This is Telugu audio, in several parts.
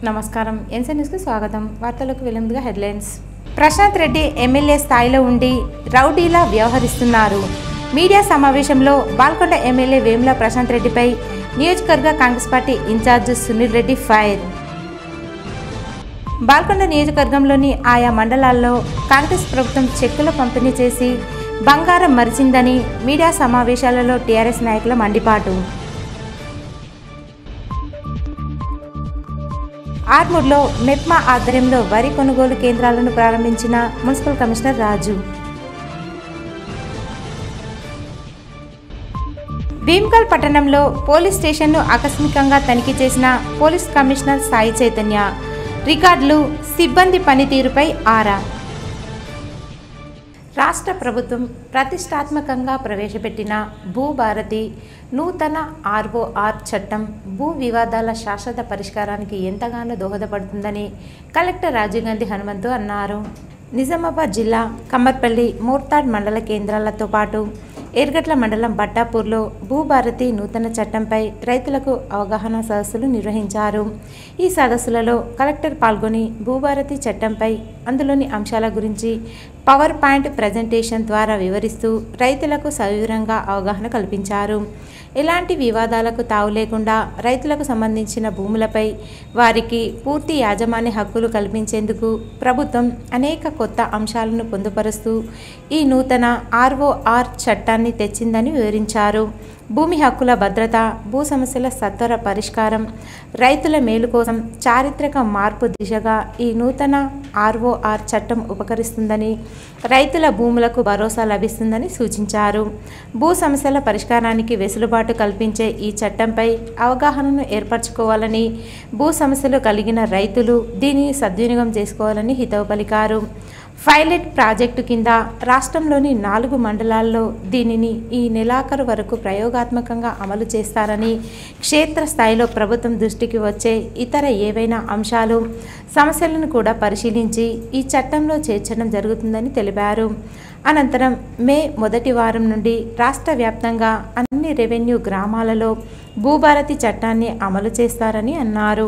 నమస్కారం ఎన్సీ న్యూస్కి స్వాగతం. వార్తలకు వెలుముగా హెడ్లైన్స్. ప్రశాంత్ రెడ్డి ఎమ్మెల్యే స్థాయిలో ఉండి రౌడీలా వ్యవహరిస్తున్నారు. మీడియా సమావేశంలో బాల్కొండ ఎమ్మెల్యే వేముల ప్రశాంత్ రెడ్డిపై నియోజకవర్గ Congress party incharge Sunil Reddy fire. Balkonda నియోజకవర్గంలోని ఆయా మండలాల్లో కాంగ్రెస్ ప్రభుత్వం చెక్కుల పంపిణీ చేసి బంగారం మరిచిందని మీడియా సమావేశాలలో టీఆర్ఎస్ నాయకుల మండిపాటు. ఆర్మూర్లో మెప్మా ఆధ్వర్యంలో వరి కొనుగోలు కేంద్రాలను ప్రారంభించిన మున్సిపల్ కమిషనర్ రాజు. భీమ్గల్ పట్టణంలో పోలీస్ స్టేషన్ను ఆకస్మికంగా తనిఖీ చేసిన పోలీస్ కమిషనర్ సాయి చైతన్య. రికార్డులు, సిబ్బంది పనితీరుపై ఆరా. రాష్ట్ర ప్రభుత్వం ప్రతిష్టాత్మకంగా ప్రవేశపెట్టిన భూభారతి నూతన ఆర్ఓఆర్ చట్టం భూ వివాదాల శాశ్వత పరిష్కారానికి ఎంతగానో దోహదపడుతుందని కలెక్టర్ రాజీవ్ గాంధీ హనుమంతు అన్నారు. నిజామాబాద్ జిల్లా కమ్మర్పల్లి, మోర్తాడ్ మండల కేంద్రాలతో పాటు ఎర్గట్ల మండలం బట్టాపూర్లో భూభారతి నూతన చట్టంపై రైతులకు అవగాహన సదస్సులు నిర్వహించారు. ఈ సదస్సులలో కలెక్టర్ పాల్గొని భూభారతి చట్టంపై అందులోని అంశాల గురించి పవర్ పాయింట్ ప్రజెంటేషన్ ద్వారా వివరిస్తూ రైతులకు సవివరంగా అవగాహన కల్పించారు. ఎలాంటి వివాదాలకు తావు లేకుండా రైతులకు సంబంధించిన భూములపై వారికి పూర్తి యాజమాన్య హక్కులు కల్పించేందుకు ప్రభుత్వం అనేక కొత్త అంశాలను పొందుపరుస్తూ ఈ నూతన ఆర్ఓఆర్ చట్టాన్ని తెచ్చిందని వివరించారు. భూమి హక్కుల భద్రత, భూ సమస్యల సత్వర పరిష్కారం, రైతుల మేలు కోసం చారిత్రక మార్పు దిశగా ఈ నూతన ఆర్ఓఆర్ చట్టం ఉపకరిస్తుందని, రైతుల భూములకు భరోసా లభిస్తుందని సూచించారు. భూ సమస్యల పరిష్కారానికి వెసులుబాటు కల్పించే ఈ చట్టంపై అవగాహనను ఏర్పరచుకోవాలని, భూ సమస్యలు కలిగిన రైతులు దీనిని సద్వినియోగం చేసుకోవాలని హితవు పలికారు. పైలట్ ప్రాజెక్టు కింద రాష్ట్రంలోని 4 మండలాల్లో దీనిని ఈ నెలాఖరు వరకు ప్రయోగాత్మకంగా అమలు చేస్తారని, క్షేత్రస్థాయిలో ప్రభుత్వం దృష్టికి వచ్చే ఇతర ఏవైనా అంశాలు, సమస్యలను కూడా పరిశీలించి ఈ చట్టంలో చేర్చడం జరుగుతుందని తెలిపారు. అనంతరం మే 1వ వారం నుండి రాష్ట్ర వ్యాప్తంగా అన్ని రెవెన్యూ గ్రామాలలో భూభారతి చట్టాన్ని అమలు చేస్తారని అన్నారు.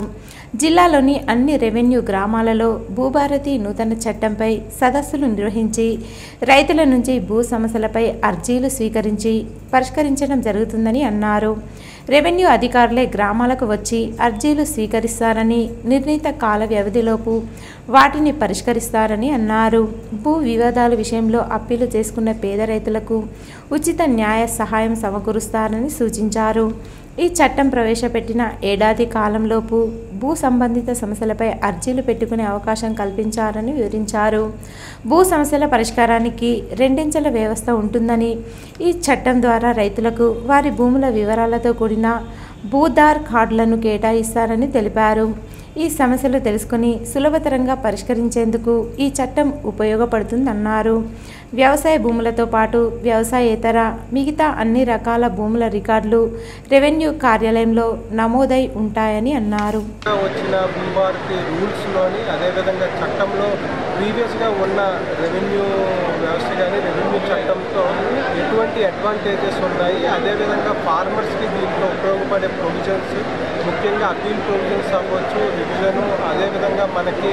జిల్లాలోని అన్ని రెవెన్యూ గ్రామాలలో భూభారతి నూతన చట్టంపై సదస్సులు నిర్వహించి రైతుల నుంచి భూ సమస్యలపై అర్జీలు స్వీకరించి పరిష్కరించడం జరుగుతుందని అన్నారు. రెవెన్యూ అధికారులే గ్రామాలకు వచ్చి అర్జీలు స్వీకరిస్తారని, నిర్ణీత కాల వ్యవధిలోపు వాటిని పరిష్కరిస్తారని అన్నారు. భూ వివాదాల విషయంలో అప్పీలు చేసుకున్న పేద రైతులకు ఉచిత న్యాయ సహాయం సమకూరుస్తారని సూచించారు. ఈ చట్టం ప్రవేశపెట్టిన ఏడాది కాలంలోపు భూ సంబంధిత సమస్యలపై అర్జీలు పెట్టుకునే అవకాశం కల్పించారని వివరించారు. భూ సమస్యల పరిష్కారానికి రెండించెల వ్యవస్థ ఉంటుందని, ఈ చట్టం ద్వారా రైతులకు వారి భూముల వివరాలతో కూడిన భూధార్ కార్డులను కేటాయిస్తారని తెలిపారు. ఈ సమస్యలు తెలుసుకుని సులభతరంగా పరిష్కరించేందుకు ఈ చట్టం ఉపయోగపడుతుందన్నారు. వ్యవసాయ భూములతో పాటు వ్యవసాయేతర మిగతా అన్ని రకాల భూముల రికార్డులు రెవెన్యూ కార్యాలయంలో నమోదై ఉంటాయని అన్నారు. వచ్చిన భూభారతి రూల్స్లోని అదేవిధంగా చట్టంలో ప్రీవియస్గా ఉన్న రెవెన్యూ వ్యవస్థ కానీ రెవెన్యూ చట్టంతో ఎటువంటి అడ్వాంటేజెస్ ఉన్నాయి, అదేవిధంగా ఫార్మర్స్కి దీంట్లో ఉపయోగపడే ప్రొవిజన్స్, ముఖ్యంగా అపీల్ ప్రొవిజన్స్ అవ్వచ్చు, రివిజను, అదేవిధంగా మనకి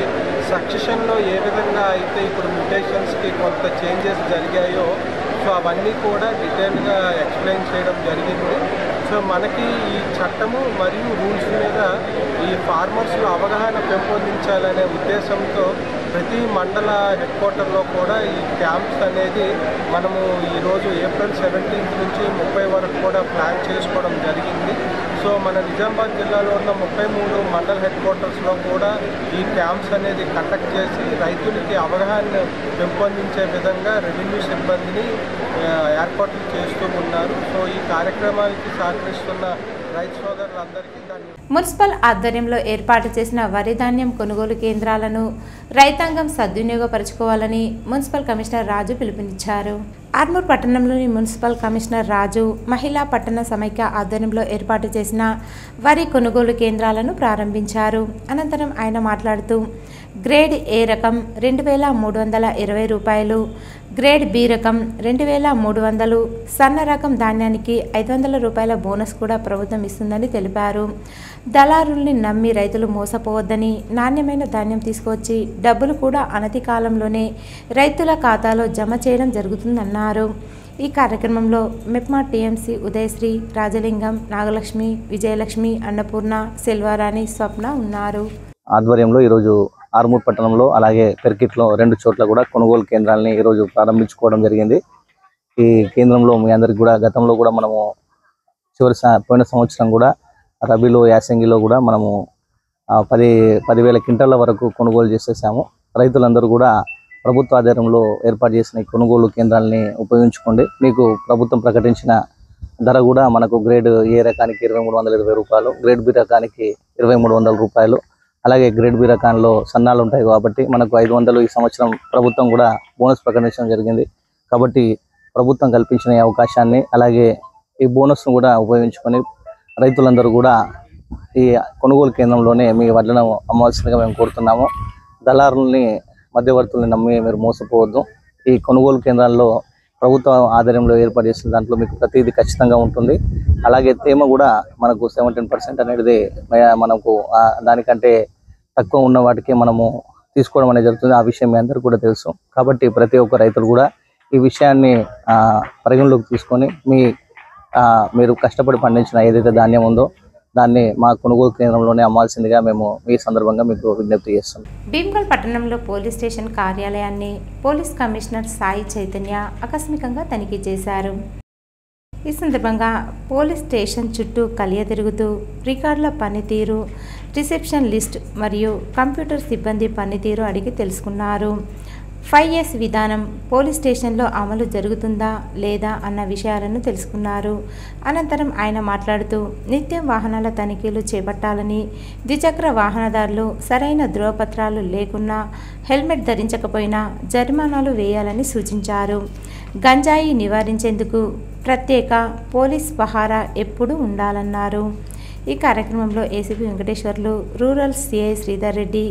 సక్సెషన్లో ఏ విధంగా అయితే ఇప్పుడు మ్యుటేషన్స్కి కొంత చేంజెస్ జరిగాయో సో అవన్నీ కూడా డీటెయిల్గా ఎక్స్ప్లెయిన్ చేయడం జరిగింది. సో మనకి ఈ చట్టము మరియు రూల్స్ మీద ఈ ఫార్మర్స్లో అవగాహన పెంపొందించాలనే ఉద్దేశంతో ప్రతి మండల హెడ్ క్వార్టర్లో కూడా ఈ క్యాంప్స్ అనేది మనము ఈరోజు ఏప్రిల్ 17 నుంచి 30 వరకు కూడా ప్లాన్ చేసుకోవడం జరిగింది. సో మన నిజామాబాద్ జిల్లాలో ఉన్న 33 మండల హెడ్ క్వార్టర్స్లో కూడా ఈ క్యాంప్స్ అనేది కండక్ట్ చేసి రైతులకి అవగాహన పెంపొందించే విధంగా రెవెన్యూ సిబ్బందిని ఏర్పాట్లు చేస్తూ ఉన్నారు. సో ఈ కార్యక్రమానికి సహకరిస్తున్న రైతు సోదరులందరికీ మున్సిపల్ ఆధ్వర్యంలో ఏర్పాటు చేసిన వరి ధాన్యం కొనుగోలు కేంద్రాలను రైతాంగం సద్వినియోగపరచుకోవాలని మున్సిపల్ కమిషనర్ రాజు పిలుపునిచ్చారు. ఆర్మూర్ పట్టణంలోని మున్సిపల్ కమిషనర్ రాజు మహిళా పట్టణ సమైక్య ఆధ్వర్యంలో ఏర్పాటు చేసిన వరి కొనుగోలు కేంద్రాలను ప్రారంభించారు. అనంతరం ఆయన మాట్లాడుతూ గ్రేడ్ ఏ రకం 2320 రూపాయలు, గ్రేడ్ బి రకం 2300, సన్న రకం ధాన్యానికి 500 రూపాయల బోనస్ కూడా ప్రభుత్వం ఇస్తుందని తెలిపారు. దళారుల్ని నమ్మి రైతులు మోసపోవద్దని, నాణ్యమైన ధాన్యం తీసుకొచ్చి డబ్బులు కూడా అనతి కాలంలోనే రైతుల ఖాతాలో జమ చేయడం జరుగుతుందన్నారు. ఈ కార్యక్రమంలో మెప్మా టీఎంసీ ఉదయశ్రీ, రాజలింగం, నాగలక్ష్మి, విజయలక్ష్మి, అన్నపూర్ణ, సెల్వారాణి, స్వప్న ఉన్నారు. ఆధ్వర్యంలో ఈరోజు ఆర్మూర్ పట్టణంలో అలాగే పెర్కిట్లో 2 చోట్ల కూడా కొనుగోలు కేంద్రాలని ఈరోజు ప్రారంభించుకోవడం జరిగింది. ఈ కేంద్రంలో మీ అందరికి కూడా గతంలో కూడా మనము పోయిన సంవత్సరం కూడా రబీలో యాసంగిలో కూడా మనము 10,000 క్వింటాల వరకు కొనుగోలు చేసేసాము. రైతులందరూ కూడా ప్రభుత్వ ఆధ్వర్యంలో ఏర్పాటు చేసిన కొనుగోలు కేంద్రాలని ఉపయోగించుకోండి. మీకు ప్రభుత్వం ప్రకటించిన ధర కూడా మనకు గ్రేడ్ ఏ రకానికి 2,320 రూపాయలు, గ్రేడ్ బి రకానికి 2,300 రూపాయలు, అలాగే గ్రేడ్ బి రకాల్లో సన్నాలు ఉంటాయి కాబట్టి మనకు 500 ఈ సంవత్సరం ప్రభుత్వం కూడా బోనస్ ప్రకటించడం జరిగింది. కాబట్టి ప్రభుత్వం కల్పించిన ఈ అవకాశాన్ని అలాగే ఈ బోనస్ను కూడా ఉపయోగించుకొని రైతులందరూ కూడా ఈ కొనుగోలు కేంద్రంలోనే మీ వడ్లను అమ్మవలసిందిగా మేము కోరుతున్నాము. దళారుల్ని, మధ్యవర్తుల్ని నమ్మి మీరు మోసపోవద్దు. ఈ కొనుగోలు కేంద్రాల్లో ప్రభుత్వ ఆధ్వర్యంలో ఏర్పాటు చేసిన దాంట్లో మీకు ప్రతిదీ ఖచ్చితంగా ఉంటుంది. అలాగే తేమ కూడా మనకు 17% అనేది మనకు దానికంటే తక్కువ ఉన్న వాటికి మనము తీసుకోవడం అనేది జరుగుతుంది. ఆ విషయం మీ అందరికీ కూడా తెలుసు. కాబట్టి ప్రతి ఒక్క రైతులు కూడా ఈ విషయాన్ని పరిగణలోకి తీసుకొని మీరు కష్టపడి పండించిన ఏదైతే ధాన్యం ఉందో దాన్ని మా కొనుగోలు కేంద్రంలోనే అమ్మాల్సిందిగా మేము ఈ సందర్భంగా మీకు విజ్ఞప్తి చేస్తున్నాం. భీమ్గల్ పట్టణంలో పోలీస్ స్టేషన్ కార్యాలయాన్ని పోలీస్ కమిషనర్ సాయి చైతన్య ఆకస్మికంగా తనిఖీ చేశారు. ఈ సందర్భంగా పోలీస్ స్టేషన్ చుట్టూ కలియ తిరుగుతూ రికార్డుల పనితీరు, రిసెప్షన్ లిస్ట్ మరియు కంప్యూటర్ సిబ్బంది పనితీరు అడిగి తెలుసుకున్నారు. 5S విధానం పోలీస్ స్టేషన్లో అమలు జరుగుతుందా లేదా అన్న విషయాలను తెలుసుకున్నారు. అనంతరం ఆయన మాట్లాడుతూ నిత్యం వాహనాల తనిఖీలు చేపట్టాలని, ద్విచక్ర వాహనదారులు సరైన ధృవపత్రాలు లేకున్నా, హెల్మెట్ ధరించకపోయినా జరిమానాలు వేయాలని సూచించారు. గంజాయి నివారించేందుకు ప్రత్యేక పోలీస్ పహారా ఎప్పుడూ ఉండాలన్నారు. ఈ కార్యక్రమంలో ACP Venkateshwarlu, rural CI Sridhar Reddy,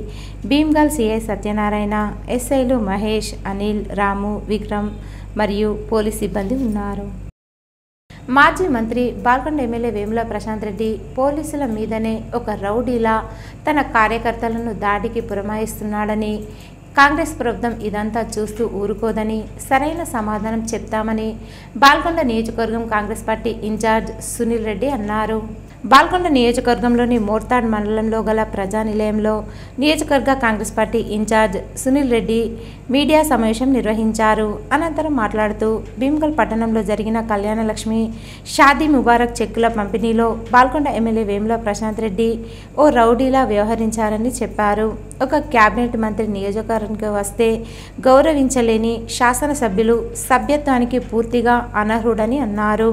Bheemgal CI Satyanarayana, ఎస్ఐలు మహేష్, అనిల్, రాము, విక్రమ్ మరియు పోలీస్ సిబ్బంది ఉన్నారు. మాజీ మంత్రి బాల్కొండ ఎమ్మెల్యే వేముల ప్రశాంత్ రెడ్డి పోలీసుల మీదనే ఒక రౌడీలా తన కార్యకర్తలను దాడికి పురమాయిస్తున్నాడని, కాంగ్రెస్ ప్రభుత్వం ఇదంతా చూస్తూ ఊరుకోదని సరైన సమాధానం చెప్తామని బాల్కొండ నియోజకవర్గం కాంగ్రెస్ పార్టీ ఇన్ఛార్జ్ సునీల్ రెడ్డి అన్నారు. బాల్కొండ నియోజకవర్గంలోని మోర్తాడ్ మండలంలో గల ప్రజానిలయంలో నియోజకవర్గ Congress party incharge Sunil Reddy media సమావేశం నిర్వహించారు. అనంతరం మాట్లాడుతూ భీమ్గల్ పట్టణంలో జరిగిన కళ్యాణలక్ష్మి షాదీ ముబారక్ చెక్కుల పంపిణీలో బాల్కొండ ఎమ్మెల్యే వేముల ప్రశాంత్ రెడ్డి ఓ రౌడీలా వ్యవహరించారని చెప్పారు. ఒక క్యాబినెట్ మంత్రి నియోజకవర్గానికి వస్తే గౌరవించలేని శాసనసభ్యులు సభ్యత్వానికి పూర్తిగా అనర్హుడని అన్నారు.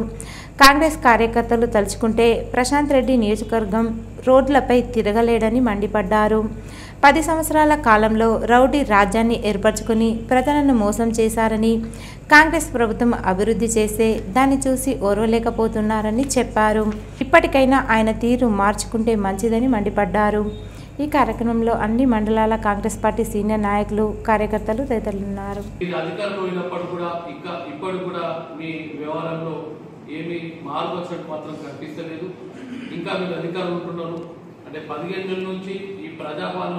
కాంగ్రెస్ కార్యకర్తలు తలుచుకుంటే ప్రశాంత్ రెడ్డి నియోజకవర్గం రోడ్లపై తిరగలేడని మండిపడ్డారు. 10 సంవత్సరాల కాలంలో రౌడీ రాజ్యాన్ని ఏర్పరచుకుని ప్రజలను మోసం చేశారని, కాంగ్రెస్ ప్రభుత్వం అభివృద్ధి చేస్తే దాన్ని చూసి ఓర్వలేకపోతున్నారని చెప్పారు. ఇప్పటికైనా ఆయన తీరు మార్చుకుంటే మంచిదని మండిపడ్డారు. ఈ కార్యక్రమంలో అన్ని మండలాల కాంగ్రెస్ పార్టీ సీనియర్ నాయకులు, కార్యకర్తలు తదితరులున్నారు. ఏమి మార్పు వచ్చినట్టు మాత్రం కనిపిస్తలేదు. ఇంకా మీరు అధికారులు ఉంటున్నారు అంటే 15 నెలల నుంచి ఈ ప్రజాపాలన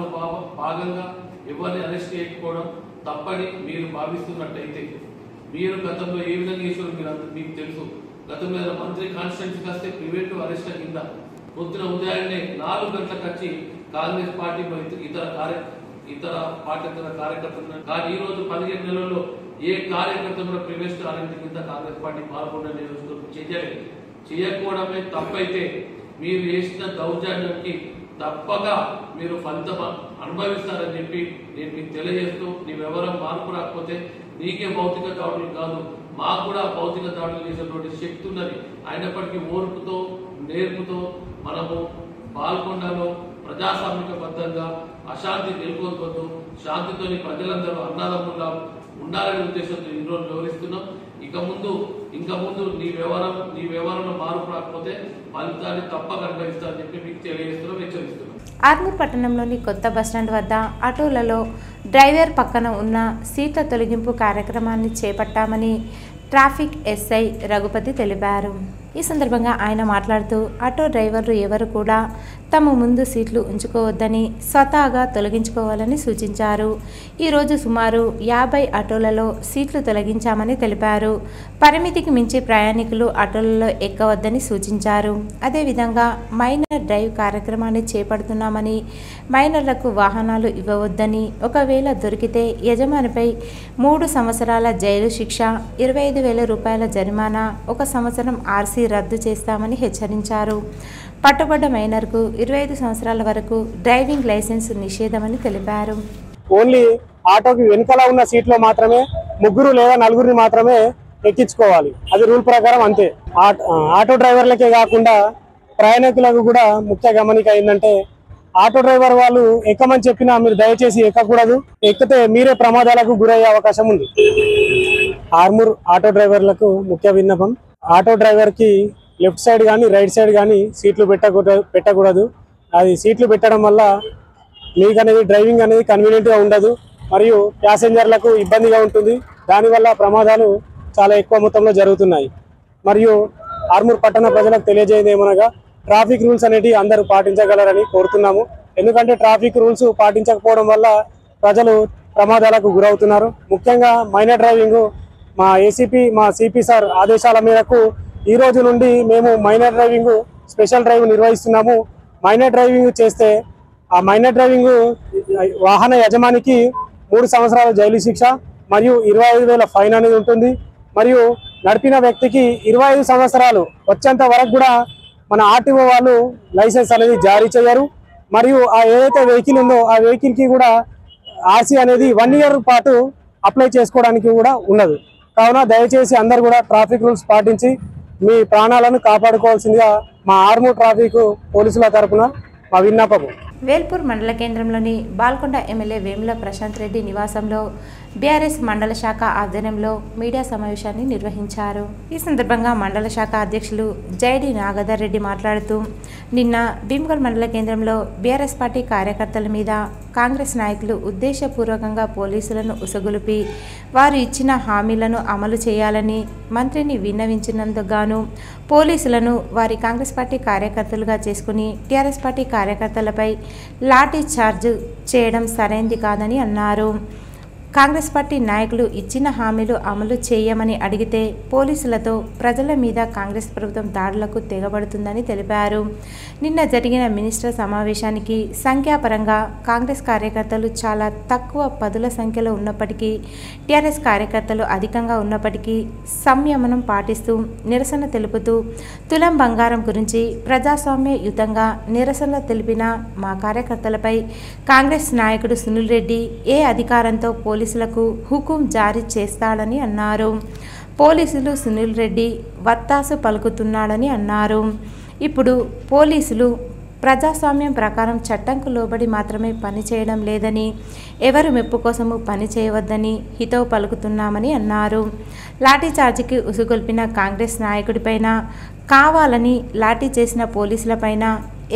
భాగంగా ఎవరిని అరెస్ట్ చేయకపోవడం తప్పని మీరు భావిస్తున్నట్టయితే, మీరు గతంలో ఏ విధంగా చేసారో మీకు తెలుసు. గతంలో మంత్రి కాన్స్టిట్యూన్సీకి వస్తే ప్రివెంటివ్ అరెస్ట్ కింద పొద్దున ఉదయాన్నే 4 గంటలకు వచ్చి కాంగ్రెస్ పార్టీ ఇతర కార్యకర్తలు కానీ ఈ రోజు 15 నెలల్లో ఏ కార్యకర్త కూడా ప్రివెంటివ్ అరెస్ట్ కింద కాంగ్రెస్ పార్టీ పాల్గొనని చేయకపోవడమే తప్పైతే మీరు చేసిన దౌర్జన్యానికి తప్పక మీరు ఫలితం అనుభవిస్తారని చెప్పి నేను మీకు తెలియజేస్తూ, నీవెవరం మార్పు రాకపోతే నీకే భౌతిక దాడులు కాదు, మాకు కూడా భౌతిక దాడులు చేసేటువంటి శక్తి ఉన్నది. అయినప్పటికీ ఓర్పుతో నేర్పుతో మనము పాల్గొండలో ప్రజాస్వామికబద్ధంగా అశాంతి నెలకొల్పొద్దు, శాంతితో ప్రజలందరూ అన్నదమ్ములా ఉండాలనే ఉద్దేశంతో ఈ రోజు వివరిస్తున్నాం. ఇంకా ముందు నీ వ్యవహారంలో మార్పు రాకపోతే ఫలితాన్ని తప్పక అనుభవిస్తారని చెప్పి మీకు తెలియజేస్తున్నాం, హెచ్చరిస్తున్నాం. ఆర్మూర్ పట్టణంలోని కొత్త బస్టాండ్ వద్ద ఆటోలలో డ్రైవర్ పక్కన ఉన్న సీట్ల తొలగింపు కార్యక్రమాన్ని చేపట్టామని ట్రాఫిక్ ఎస్ఐ రఘుపతి తెలిపారు. ఈ సందర్భంగా ఆయన మాట్లాడుతూ ఆటో డ్రైవర్లు ఎవరు కూడా తమ ముందు సీట్లు ఉంచుకోవద్దని స్వతహాగా తొలగించుకోవాలని సూచించారు. ఈరోజు సుమారు 50 ఆటోలలో సీట్లు తొలగించామని తెలిపారు. పరిమితికి మించి ప్రయాణికులు ఆటోలలో ఎక్కవద్దని సూచించారు. అదేవిధంగా మైనర్ డ్రైవ్ కార్యక్రమాన్ని చేపడుతున్నామని, మైనర్లకు వాహనాలు ఇవ్వవద్దని, ఒకవేళ దొరికితే యజమానిపై 3 సంవత్సరాల జైలు శిక్ష, 25,000 రూపాయల జరిమానా, 1 సంవత్సరం ఆర్సీ రద్దు చేస్తామని హెచ్చరించారు. పట్టుబడ్డ మైనర్కు 25 సంవత్సరాల వరకు డ్రైవింగ్ లైసెన్స్ నిషేధమని తెలిపారు. ఓన్లీ ఆటోకి వెనుకల ఉన్న సీట్లో మాత్రమే 3 లేదా 4 మాత్రమే ఎక్కించుకోవాలి. అది రూల్ ప్రకారం అంతే. ఆటో డ్రైవర్లకే కాకుండా ప్రయాణికులకు కూడా ముఖ్య గమనిక ఏంటంటే, ఆటో డ్రైవర్ వాళ్ళు ఎక్కమని చెప్పినా మీరు దయచేసి ఎక్కకూడదు. ఎక్కితే మీరే ప్రమాదాలకు గురయ్యే అవకాశం ఉంది. ఆర్మూర్ ఆటో డ్రైవర్లకు ముఖ్య విన్నపం, ఆటో డ్రైవర్కి లెఫ్ట్ సైడ్ కానీ రైట్ సైడ్ కానీ సీట్లు పెట్టకూడదు. అది సీట్లు పెట్టడం వల్ల మీకు అనేది డ్రైవింగ్ అనేది కన్వీనియంట్గా ఉండదు, మరియు ప్యాసింజర్లకు ఇబ్బందిగా ఉంటుంది. దానివల్ల ప్రమాదాలు చాలా ఎక్కువ మొత్తంలో జరుగుతున్నాయి. మరియు ఆర్మూర్ పట్టణ ప్రజలకు తెలియజేయడం ఏమనగా, ట్రాఫిక్ రూల్స్ అనేవి అందరూ పాటించగలరని కోరుతున్నాము. ఎందుకంటే ట్రాఫిక్ రూల్స్ పాటించకపోవడం వల్ల ప్రజలు ప్రమాదాలకు గురవుతున్నారు. ముఖ్యంగా మైనర్ డ్రైవింగ్ మా ఏసీపీ మా సిపి సార్ ఆదేశాల మేరకు ఈ రోజు నుండి మేము మైనర్ డ్రైవింగ్ స్పెషల్ డ్రైవ్ నిర్వహిస్తున్నాము. మైనర్ డ్రైవింగ్ చేస్తే ఆ మైనర్ డ్రైవింగ్ వాహన యజమానికి 3 సంవత్సరాల జైలు శిక్ష మరియు 25,000 ఫైన్ అనేది ఉంటుంది. మరియు నడిపిన వ్యక్తికి 25 సంవత్సరాలు వచ్చేంత వరకు కూడా మన ఆర్టీఓ వాళ్ళు లైసెన్స్ అనేది జారీ చేయరు. మరియు ఆ ఏదైతే వెహికల్ ఉందో ఆ వెహికల్కి కూడా ఆర్సీ అనేది 1 ఇయర్ పాటు అప్లై చేసుకోవడానికి కూడా ఉండదు. కావున దయచేసి అందరు కూడా ట్రాఫిక్ రూల్స్ పాటించి మీ ప్రాణాలను కాపాడుకోవాల్సిందిగా మా ఆర్మూర్ ట్రాఫిక్ పోలీసుల తరపున మా విన్నపము. వేల్పూర్ మండల కేంద్రంలోని బాల్కొండ ఎమ్మెల్యే వేముల ప్రశాంత్ రెడ్డి నివాసంలో బీఆర్ఎస్ మండల శాఖ ఆధ్వర్యంలో మీడియా సమావేశాన్ని నిర్వహించారు. ఈ సందర్భంగా మండల శాఖ అధ్యక్షులు జైడి నాగధర్ రెడ్డి మాట్లాడుతూ, నిన్న భీమ్గల్ మండల కేంద్రంలో బీఆర్ఎస్ పార్టీ కార్యకర్తల మీద కాంగ్రెస్ నాయకులు ఉద్దేశపూర్వకంగా పోలీసులను ఉసగొలిపి వారు ఇచ్చిన హామీలను అమలు చేయాలని మంత్రిని విన్నవించినందుకు గాను పోలీసులను వారి కాంగ్రెస్ పార్టీ కార్యకర్తలుగా చేసుకుని టీఆర్ఎస్ పార్టీ కార్యకర్తలపై లాఠీ చార్జ్ చేయడం సరైంది కాదని అన్నారు. కాంగ్రెస్ పార్టీ నాయకులు ఇచ్చిన హామీలు అమలు చేయమని అడిగితే పోలీసులతో ప్రజల మీద కాంగ్రెస్ ప్రభుత్వం దాడులకు తెగబడుతుందని తెలిపారు. నిన్న జరిగిన మినిస్టర్ సమావేశానికి సంఖ్యాపరంగా కాంగ్రెస్ కార్యకర్తలు చాలా తక్కువ 10ల సంఖ్యలో ఉన్నప్పటికీ, టీఆర్ఎస్ కార్యకర్తలు అధికంగా ఉన్నప్పటికీ సంయమనం పాటిస్తూ నిరసన తెలుపుతూ తులం బంగారం గురించి ప్రజాస్వామ్యయుతంగా నిరసన తెలిపిన మా కార్యకర్తలపై కాంగ్రెస్ నాయకుడు సునీల్ రెడ్డి ఏ అధికారంతో పోలీసులకు హుకుం జారీ చేస్తాడని అన్నారు. పోలీసులు సునీల్ రెడ్డి వత్తాసు పలుకుతున్నాడని అన్నారు. ఇప్పుడు పోలీసులు ప్రజాస్వామ్యం ప్రకారం చట్టంకు లోబడి మాత్రమే పనిచేయడం లేదని, ఎవరు మెప్పు కోసము పని చేయవద్దని హితవు పలుకుతున్నామని అన్నారు. లాఠీచార్జికి ఉసుగొల్పిన కాంగ్రెస్ నాయకుడిపైన, కావాలని లాఠీ చేసిన పోలీసులపైన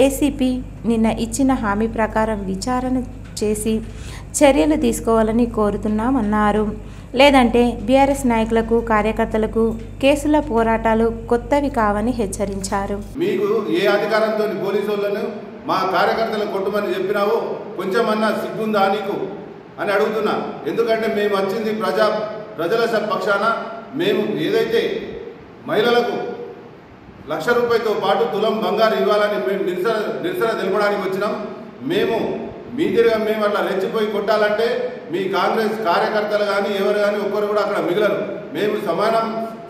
ఏసీపీ నిన్న ఇచ్చిన హామీ ప్రకారం విచారణ చేసి చర్యలు తీసుకోవాలని కోరుతున్నామన్నారు. లేదంటే బీఆర్ఎస్ నాయకులకు కార్యకర్తలకు కేసుల పోరాటాలు కొత్తవి కావని హెచ్చరించారు. మీకు ఏ అధికారంతో పోలీసు వాళ్ళను మా కార్యకర్తలను కొట్టుమని చెప్పినావో కొంచెమన్నా సిగ్గుందా నీకు అని అడుగుతున్నా. ఎందుకంటే మేము వచ్చింది ప్రజల పక్షాన. మేము ఏదైతే మహిళలకు ₹1,00,000తో పాటు తులం బంగారు ఇవ్వాలని మేము నిరసన తెలపడానికి వచ్చినాం. మేము మీ తిరిగా మేము అట్లా రెచ్చిపోయి కొట్టాలంటే మీ కాంగ్రెస్ కార్యకర్తలు కానీ ఎవరు కానీ ఒక్కరు కూడా అక్కడ మిగలరు. మేము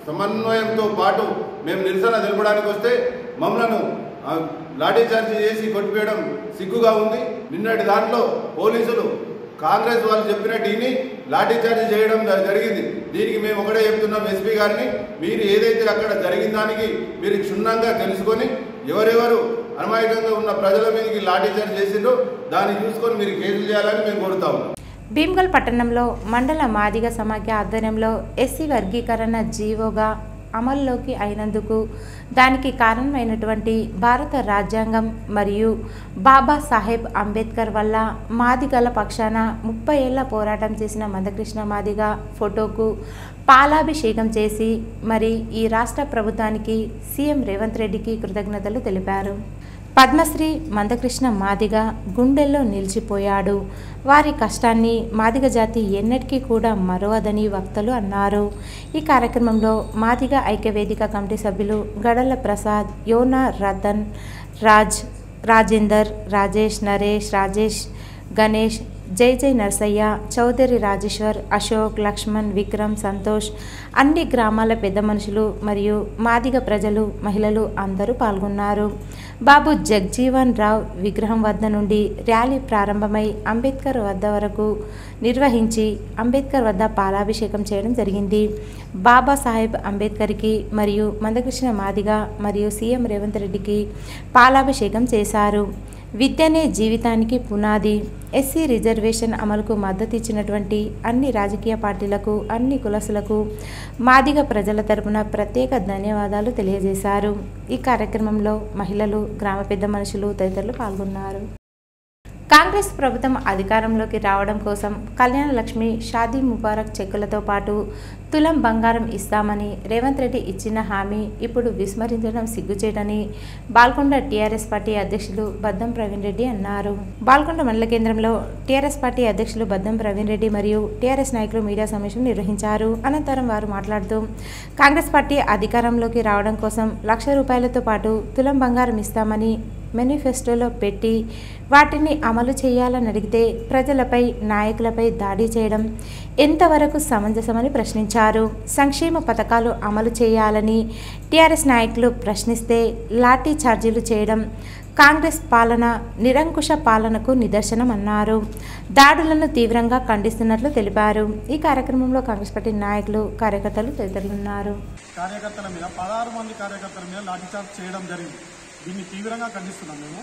సమన్వయంతో పాటు మేము నిరసన తెలపడానికి వస్తే మమ్మలను లాఠీచార్జీ చేసి కొట్టివేయడం సిగ్గుగా ఉంది. నిన్నటి దాంట్లో పోలీసులు కాంగ్రెస్ వాళ్ళు చెప్పినట్టు విని లాఠీచార్జీ చేయడం జరిగింది. దీనికి మేము ఒకటే చెప్తున్నాం ఎస్పీ గారిని, మీరు ఏదైతే అక్కడ జరిగిన దానికి మీరు క్షుణ్ణంగా తెలుసుకొని ఎవరెవరు అమాయకంగా ఉన్న ప్రజల మీదకి లాఠీచార్జ్ చేసిండ్రో దాన్ని చూసుకొని మీరు కేసులు చేయాలని మేము కోరుతాము. భీమ్గల్ పట్టణంలో మండల మాదిగ సమాఖ్య ఆధ్వర్యంలో ఎస్సీ వర్గీకరణ జీవోగా అమల్లోకి అయినందుకు దానికి కారణమైనటువంటి భారత రాజ్యాంగం మరియు బాబాసాహెబ్ అంబేద్కర్ వల్ల మాదిగల పక్షాన 30 ఏళ్ల పోరాటం చేసిన మందకృష్ణ మాదిగ ఫోటోకు పాలాభిషేకం చేసి మరి ఈ రాష్ట్ర ప్రభుత్వానికి సీఎం రేవంత్ రెడ్డికి కృతజ్ఞతలు తెలిపారు. పద్మశ్రీ మందకృష్ణ మాదిగ గుండెల్లో నిలిచిపోయాడు. వారి కష్టాన్ని మాదిగ జాతి ఎన్నటికీ కూడా మరవదని వక్తలు అన్నారు. ఈ కార్యక్రమంలో మాదిగ ఐక్యవేదిక కమిటీ సభ్యులు గడల ప్రసాద్, యోనా రతన్, రాజేందర్, రాజేష్, నరేష్, రాజేష్, గణేష్, జై నర్సయ్య, చౌదరి రాజేశ్వర్, అశోక్, లక్ష్మణ్, విక్రమ్, సంతోష్, అన్ని గ్రామాల పెద్ద మనుషులు మరియు మాదిగ ప్రజలు, మహిళలు అందరూ పాల్గొన్నారు. బాబు జగ్జీవన్ రావ్ విగ్రహం వద్ద నుండి ర్యాలీ ప్రారంభమై అంబేద్కర్ వద్ద వరకు నిర్వహించి అంబేద్కర్ వద్ద పాలాభిషేకం చేయడం జరిగింది. బాబాసాహెబ్ అంబేద్కర్కి మరియు మందకృష్ణ మాదిగ మరియు సీఎం రేవంత్ రెడ్డికి పాలాభిషేకం చేశారు. విద్యనే జీవితానికి పునాది. ఎస్సీ రిజర్వేషన్ అమలుకు మద్దతు ఇచ్చినటువంటి అన్ని రాజకీయ పార్టీలకు, అన్ని కులసులకు మాదిగ ప్రజల తరపున ప్రత్యేక ధన్యవాదాలు తెలియజేశారు. ఈ కార్యక్రమంలో మహిళలు, గ్రామ పెద్ద మనుషులు తదితరులు పాల్గొన్నారు. కాంగ్రెస్ ప్రభుత్వం అధికారంలోకి రావడం కోసం కళ్యాణ లక్ష్మి, షాదీ ముబారక్ చెక్కులతో పాటు తులం బంగారం ఇస్తామని రేవంత్ రెడ్డి ఇచ్చిన హామీ ఇప్పుడు విస్మరించడం సిగ్గుచేటని బాల్కొండ టీఆర్ఎస్ పార్టీ అధ్యక్షులు బద్దం ప్రవీణ్ రెడ్డి అన్నారు. బాల్కొండ మండల కేంద్రంలో టీఆర్ఎస్ పార్టీ అధ్యక్షులు బద్దం ప్రవీణ్ రెడ్డి మరియు టీఆర్ఎస్ నాయకులు మీడియా సమావేశం నిర్వహించారు. అనంతరం వారు మాట్లాడుతూ కాంగ్రెస్ పార్టీ అధికారంలోకి రావడం కోసం ₹1,00,000తో పాటు తులం బంగారం ఇస్తామని మేనిఫెస్టోలో పెట్టి వాటిని అమలు చేయాలని అడిగితే ప్రజలపై, నాయకులపై దాడి చేయడం ఎంతవరకు సమంజసమని ప్రశ్నించారు. సంక్షేమ పథకాలు అమలు చేయాలని టీఆర్ఎస్ నాయకులు ప్రశ్నిస్తే లాఠీ ఛార్జీలు చేయడం కాంగ్రెస్ పాలన నిరంకుశ పాలనకు నిదర్శనమన్నారు. దాడులను తీవ్రంగా ఖండిస్తున్నట్లు తెలిపారు. ఈ కార్యక్రమంలో కాంగ్రెస్ పార్టీ నాయకులు, కార్యకర్తలు తదితరులున్నారు. కార్యకర్తల మీద 16 మంది కార్యకర్తల మీద లాఠీచార్జ్ చేయడం జరిగింది. దీన్ని తీవ్రంగా ఖండిస్తున్నాం. మేము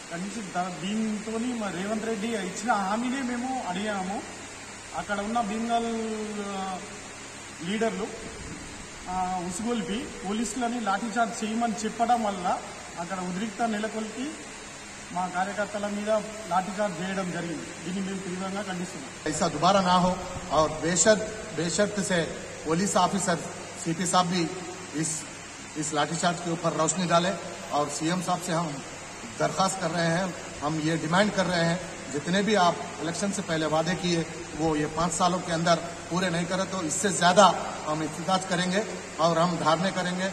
ఖండించి దీంతో రేవంత్ రెడ్డి ఇచ్చిన హామీనే మేము అడిగాము. అక్కడ ఉన్న బెంగాల్ లీడర్లు ఉసుగొల్పి పోలీసులని లాఠీచార్జ్ చేయమని చెప్పడం వల్ల అక్కడ ఉద్రిక్త నెలకొల్పి మా కార్యకర్తల మీద లాఠీచార్జ్ చేయడం జరిగింది. దీన్ని మేము తీవ్రంగా ఖండిస్తున్నాం. ऐसा दोबारा ना हो और बेशर्त से पुलिस ऑफिसर सीपी साहब भी इस लाठीचार्ज के ऊपर रोशनी डालें और सीएम साहब से हम दरखास्त कर रहे हैं, हम ये डिमांड कर रहे हैं जितने भी आप इलेक्शन से पहले वादे किए वो ये 5 सालों के अंदर पूरे नहीं करे तो इससे ज्यादा हम एहतजाज करेंगे और हम धारणे करेंगे.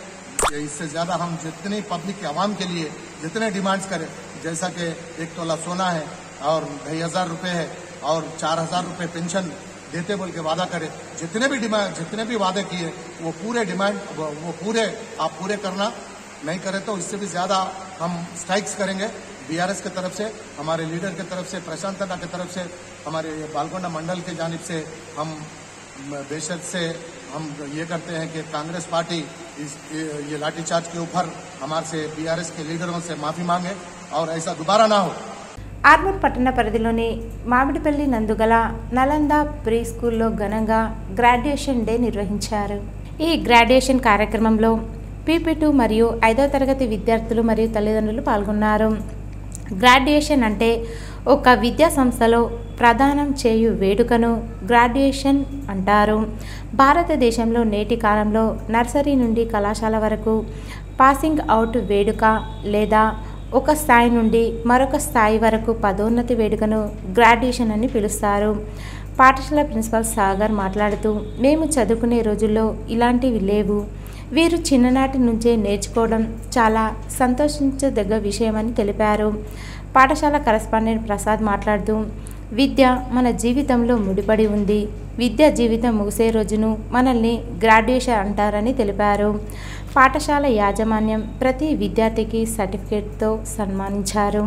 इससे ज्यादा हम जितनी पब्लिक आवाम के लिए जितने डिमांड्स करें, जैसा कि 1 तोला सोना है और 2,500 रुपये है और 4,000 रुपये पेंशन देते बोल के वादा करे, जितने भी वादे किए वो पूरे डिमांड वो पूरे आप पूरे करना, नहीं करे तो इससे भी ज्यादा हम स्ट्राइक्स करेंगे. बीआरएस की तरफ से, हमारे लीडर की तरफ से, प्रशांत अन्ना की तरफ से, हमारे बालकोंडा मंडल की जानिब से हम बेशर्त से हम ये करते हैं कि कांग्रेस पार्टी ये लाठीचार्ज के ऊपर हमारे से बीआरएस के लीडरों से माफी मांगे और ऐसा दोबारा ना हो. ఆర్మూర్ పట్టణ పరిధిలోని మామిడిపల్లి నందుగల నలంద ప్రీ స్కూల్లో ఘనంగా గ్రాడ్యుయేషన్ డే నిర్వహించారు. ఈ గ్రాడ్యుయేషన్ కార్యక్రమంలో PP2 మరియు 5వ తరగతి విద్యార్థులు మరియు తల్లిదండ్రులు పాల్గొన్నారు. గ్రాడ్యుయేషన్ అంటే ఒక విద్యా సంస్థలో ప్రదానం చేయు వేడుకను గ్రాడ్యుయేషన్ అంటారు. భారతదేశంలో నేటి కాలంలో నర్సరీ నుండి కళాశాల వరకు పాసింగ్ అవుట్ వేడుక లేదా ఒక స్థాయి నుండి మరొక స్థాయి వరకు పదోన్నతి వేడుకను గ్రాడ్యుయేషన్ అని పిలుస్తారు. పాఠశాల ప్రిన్సిపల్ సాగర్ మాట్లాడుతూ, మేము చదువుకునే రోజుల్లో ఇలాంటివి లేవు. వీరు చిన్ననాటి నుంచే నేర్చుకోవడం చాలా సంతోషించదగ్గ విషయమని తెలిపారు. పాఠశాల కరెస్పాండెంట్ ప్రసాద్ మాట్లాడుతూ, విద్య మన జీవితంలో ముడిపడి ఉంది. విద్యా జీవితం ముగిసే రోజును మనల్ని గ్రాడ్యుయేషన్ అంటారని తెలిపారు. పాఠశాల యాజమాన్యం ప్రతి విద్యార్థికి సర్టిఫికేట్తో సన్మానించారు.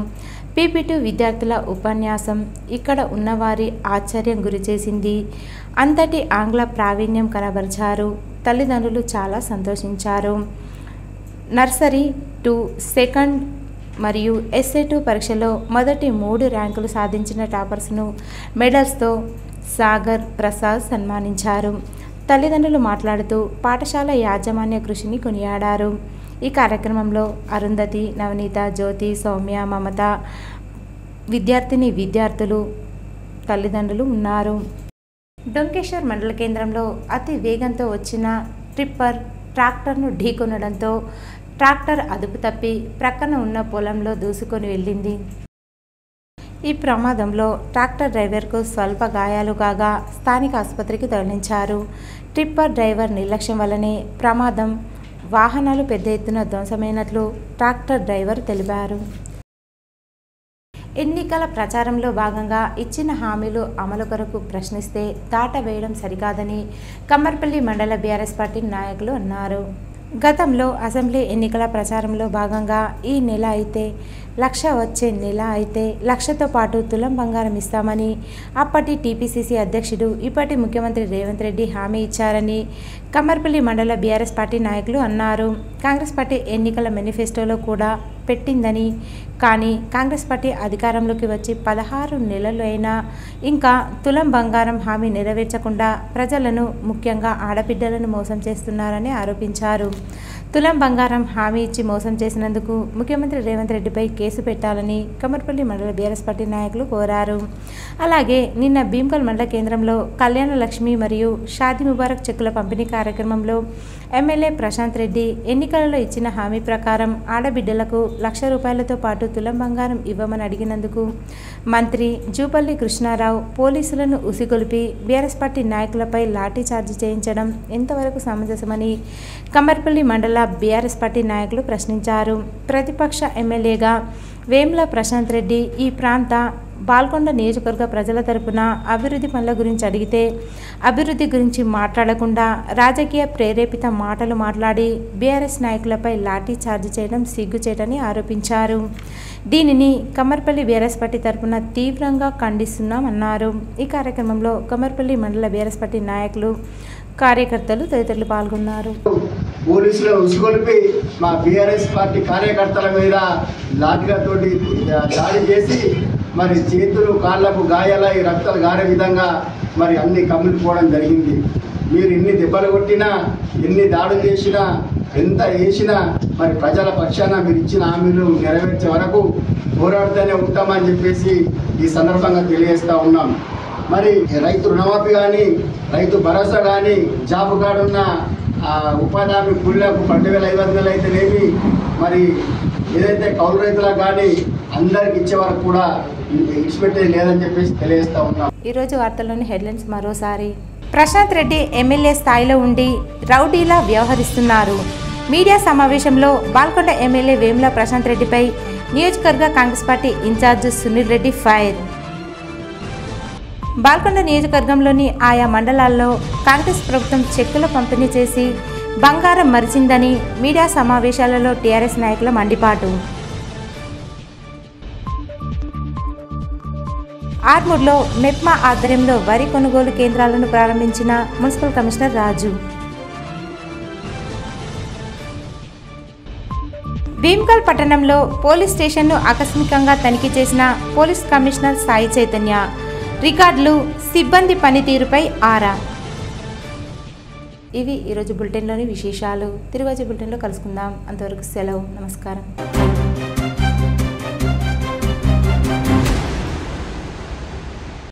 PP2 విద్యార్థుల ఉపన్యాసం ఇక్కడ ఉన్నవారి ఆశ్చర్యం గురిచేసింది. అంతటి ఆంగ్ల ప్రావీణ్యం కనబరిచారు. తల్లిదండ్రులు చాలా సంతోషించారు. నర్సరీ టు సెకండ్ మరియు SA2 పరీక్షలో మొదటి 3 ర్యాంకులు సాధించిన టాపర్స్ను మెడల్స్తో సాగర్, ప్రసాద్ సన్మానించారు. తల్లిదండ్రులు మాట్లాడుతూ పాఠశాల యాజమాన్య కృషిని కొనియాడారు. ఈ కార్యక్రమంలో అరుంధతి, నవనీత, జ్యోతి, సౌమ్య, మమత, విద్యార్థులు, తల్లిదండ్రులు ఉన్నారు. డొంకేశ్వర్ మండల కేంద్రంలో అతి వేగంతో వచ్చిన ట్రిప్పర్ ట్రాక్టర్ను ఢీకొనడంతో ట్రాక్టర్ అదుపు తప్పి ప్రక్కన ఉన్న పొలంలో దూసుకొని వెళ్ళింది. ఈ ప్రమాదంలో ట్రాక్టర్ డ్రైవర్కు స్వల్ప గాయాలు కాగా స్థానిక ఆసుపత్రికి తరలించారు. ట్రిప్పర్ డ్రైవర్ నిర్లక్ష్యం వల్లనే ప్రమాదం, వాహనాలు పెద్ద ఎత్తున ధ్వంసమైనట్లు ట్రాక్టర్ డ్రైవర్ తెలిపారు. ఎన్నికల ప్రచారంలో భాగంగా ఇచ్చిన హామీలు అమలు కొరకు ప్రశ్నిస్తే దాటవేయడం సరికాదని కమ్మర్పల్లి మండల బీఆర్ఎస్ పార్టీ నాయకులు అన్నారు. గతంలో అసెంబ్లీ ఎన్నికల ప్రచారంలో భాగంగా ఈ నెల అయితే 1,00,000, వచ్చే నెల అయితే 1,00,000తో పాటు తులం బంగారం ఇస్తామని అప్పటి టీపీసీసీ అధ్యక్షుడు, ఇప్పటి ముఖ్యమంత్రి రేవంత్ రెడ్డి హామీ ఇచ్చారని కమ్మర్పల్లి మండల బీఆర్ఎస్ పార్టీ నాయకులు అన్నారు. కాంగ్రెస్ పార్టీ ఎన్నికల మేనిఫెస్టోలో కూడా పెట్టిందని, కానీ కాంగ్రెస్ పార్టీ అధికారంలోకి వచ్చి 16 నెలలు అయినా ఇంకా తులం బంగారం హామీ నెరవేర్చకుండా ప్రజలను, ముఖ్యంగా ఆడబిడ్డలను మోసం చేస్తున్నారని ఆరోపించారు. తులం బంగారం హామీ ఇచ్చి మోసం చేసినందుకు ముఖ్యమంత్రి రేవంత్ రెడ్డిపై కేసు పెట్టాలని కమ్మర్పల్లి మండల బీఆర్ఎస్ పార్టీ నాయకులు కోరారు. అలాగే నిన్న భీమ్గల్ మండల కేంద్రంలో కళ్యాణ లక్ష్మి మరియు షాదీ ముబారక్ చెక్కుల పంపిణీ కార్యక్రమంలో ఎమ్మెల్యే ప్రశాంత్ రెడ్డి ఎన్నికలలో ఇచ్చిన హామీ ప్రకారం ఆడబిడ్డలకు 1,00,000 రూపాయలతో పాటు తులం బంగారం ఇవ్వమని అడిగినందుకు మంత్రి జూపల్లి కృష్ణారావు పోలీసులను ఉసిగొలిపి బీఆర్ఎస్ పార్టీ నాయకులపై లాఠీ చార్జీ చేయించడం ఎంతవరకు సమంజసమని కమ్మర్పల్లి మండల బీఆర్ఎస్ పార్టీ నాయకులు ప్రశ్నించారు. ప్రతిపక్ష ఎమ్మెల్యేగా వేముల ప్రశాంత్ రెడ్డి ఈ ప్రాంత బాల్కొండ నియోజకవర్గ ప్రజల తరపున అభివృద్ధి పనుల గురించి అడిగితే అభివృద్ధి గురించి మాట్లాడకుండా రాజకీయ ప్రేరేపిత మాటలు మాట్లాడి బీఆర్ఎస్ నాయకులపై లాఠీ చార్జ్ చేయడం సిగ్గుచేటని ఆరోపించారు. దీనిని కమ్మర్పల్లి బీఆర్ఎస్ పార్టీ తరపున తీవ్రంగా ఖండిస్తున్నామన్నారు. ఈ కార్యక్రమంలో కమ్మర్పల్లి మండల బీఆర్ఎస్ పార్టీ నాయకులు, కార్యకర్తలు తదితరులు పాల్గొన్నారు. పోలీసులు ఉసుగొలిపి మా బీఆర్ఎస్ పార్టీ కార్యకర్తల మీద లాఠీలతోటి దాడి చేసి మరి చేతులు, కాళ్లకు గాయాలై రక్తాలు గారే విధంగా మరి అన్ని కమ్ముకుపోవడం జరిగింది. మీరు ఎన్ని దెబ్బలు కొట్టినా, ఎన్ని దాడులు చేసినా, ఎంత వేసినా మరి ప్రజల పక్షాన మీరు ఇచ్చిన హామీలు నెరవేర్చే వరకు పోరాడుతూనే ఉంటామని చెప్పేసి ఈ సందర్భంగా తెలియజేస్తూ ఉన్నాం. మరి రైతు రుణమాఫీ కానీ, రైతు భరోసా కానీ, జాబ్ కార్డు ఉన్న ఉపాధి హామీ కూలీలకు 12,500 అయితేనేమి, మరి ఏదైతే కౌలు రైతులకు కానీ అందరికి ఇచ్చే వరకు కూడా ఇచ్చిపెట్టేది లేదని చెప్పేసి తెలియజేస్తా ఉన్నాం. ఈరోజు వార్తల్లోని హెడ్లైన్స్ మరోసారి. ప్రశాంత్ రెడ్డి ఎమ్మెల్యే స్థాయిలో ఉండి రౌడీలా వ్యవహరిస్తున్నారు. మీడియా సమావేశంలో బాల్కొండ ఎమ్మెల్యే వేముల ప్రశాంత్ రెడ్డిపై నియోజకవర్గ Congress party incharge Sunil Reddy fire. Balkonda నియోజకవర్గంలోని ఆయా మండలాల్లో కాంగ్రెస్ ప్రభుత్వం చెక్కుల పంపిణీ చేసి బంగారం మరిచిందని మీడియా సమావేశాలలో టీఆర్ఎస్ నాయకుల మండిపాటు. ఆర్మూర్లో మెప్మా ఆధ్వర్యంలో వరి కొనుగోలు కేంద్రాలను ప్రారంభించిన మున్సిపల్ కమిషనర్ రాజు. భీమ్గల్ పట్టణంలో పోలీస్ స్టేషన్ను ఆకస్మికంగా తనిఖీ చేసిన పోలీస్ కమిషనర్ సాయి చైతన్య. రికార్డులు, సిబ్బంది పనితీరుపై ఆరా. ఇవి ఈరోజు బులెటిన్లోని విశేషాలు. తిరిగి వచ్చే బులెటిన్లో కలుసుకుందాం. అంతవరకు సెలవు. నమస్కారం.